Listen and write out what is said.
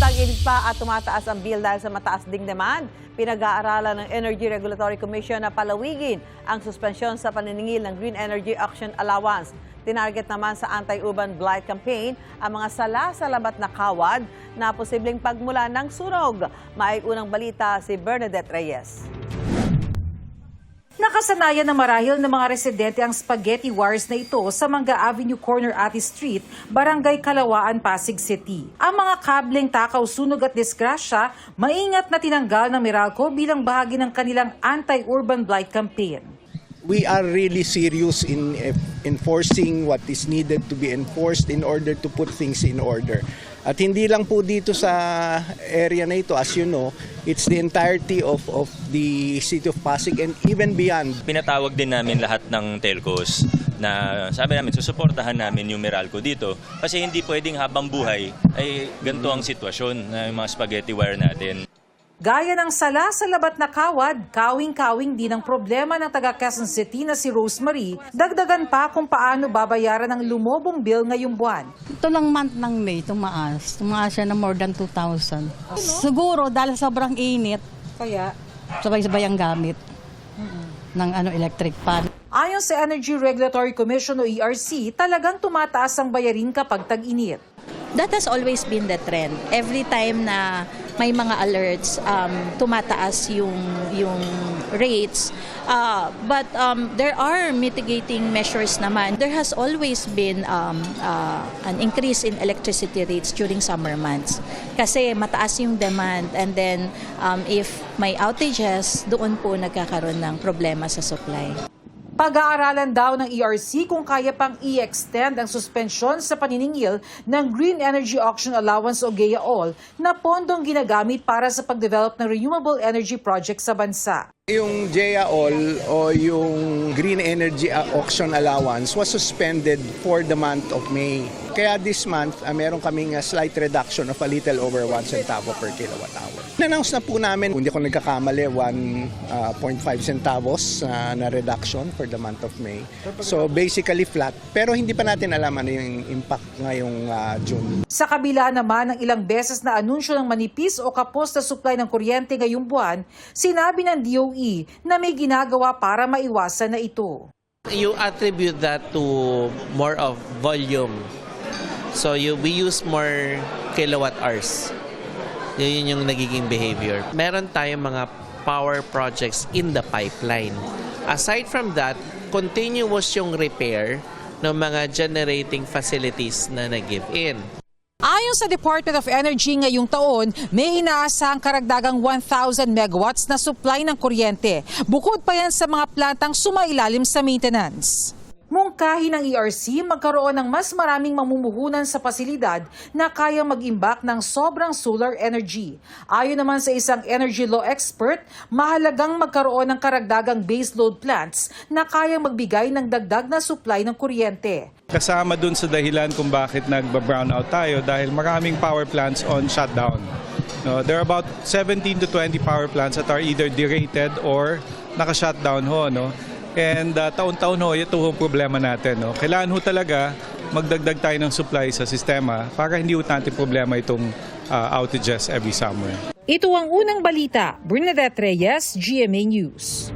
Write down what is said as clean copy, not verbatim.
Tag-init pa at tumataas ang bill dahil sa mataas ding demand. Pinag-aaralan ng Energy Regulatory Commission na palawigin ang suspensyon sa paniningil ng Green Energy Auction Allowance. Tinarget naman sa anti-urban blight campaign ang mga sala sa labat na kawad na posibleng pagmula ng sunog. Maiunang balita si Bernadette Reyes. Nakasanayan na marahil ng mga residente ang spaghetti wires na ito sa Manga Avenue Corner Ati Street, Barangay Kalawaan, Pasig City. Ang mga kableng takaw, sunog at disgrasya, maingat na tinanggal ng Meralco bilang bahagi ng kanilang anti-urban blight campaign. We are really serious in enforcing what is needed to be enforced in order to put things in order. At hindi lang po dito sa area na ito, as you know, it's the entirety of the city of Pasig and even beyond. Pinatawag din namin lahat ng telcos na sabi namin, susuportahan namin yung Meralco dito kasi hindi pwedeng habang buhay ay ganito ang sitwasyon ng mga spaghetti wire natin. Gaya ng sala sa labat na kawad, kawing-kawing din ang problema ng taga Quezon City na si Rosemary. Dagdagan pa kung paano babayaran ang lumobong bill ngayong buwan. Ito lang month ng May, tumaas. Tumaas siya na more than 2,000. Siguro dahil sobrang init, Kaya, sabay-sabay ang gamit ng electric fan. ayon sa Energy Regulatory Commission o ERC, talagang tumataas ang bayarin kapag tag-init. That has always been the trend. Every time na may mga alerts, tumataas yung rates. But there are mitigating measures naman. There has always been an increase in electricity rates during summer months. Kasi mataas yung demand and then if may outages, doon po nagkakaroon ng problema sa supply. Pag-aaralan daw ng ERC kung kaya pang i-extend ang suspensyon sa paniningil ng Green Energy Auction Allowance o GEAAL na pondong ginagamit para sa pagdevelop ng renewable energy project sa bansa. Yung GEAAL o yung Green Energy Auction Allowance was suspended for the month of May. Kaya this month, meron kaming slight reduction of a little over 1 centavo per kilowatt hour. Na-announce na po namin, kung hindi ko nagkakamali, 1.5 centavos na reduction for the month of May. So basically flat, pero hindi pa natin alam ano yung impact ngayong June. Sa kabila naman ng ilang beses na anunsyo ng manipis o kapos na supply ng kuryente ngayong buwan, sinabi ng DOE na may ginagawa para maiwasan na ito. You attribute that to more of volume. So we use more kilowatt hours. Yun yung nagiging behavior. Meron tayong mga power projects in the pipeline. Aside from that, continuous yung repair ng mga generating facilities na nag-give in. Ayon sa Department of Energy ngayong taon, may inaasahang karagdagang 1,000 megawatts na supply ng kuryente. Bukod pa yan sa mga plantang sumailalim sa maintenance. Mungkahi ng ERC magkaroon ng mas maraming mamumuhunan sa pasilidad na kayang mag-imbak ng sobrang solar energy. Ayon naman sa isang energy law expert, mahalagang magkaroon ng karagdagang baseload plants na kayang magbigay ng dagdag na supply ng kuryente. Kasama dun sa dahilan kung bakit nagba-brownout tayo dahil maraming power plants on shutdown. No, there are about 17 to 20 power plants that are either derated or naka-shutdown ho. No? And taon-taon ho, ito ho problema natin. No? Kailangan ho talaga magdagdag tayo ng supply sa sistema para hindi ho natin problema itong outages every summer. Ito ang unang balita. Bernadette Reyes, GMA News.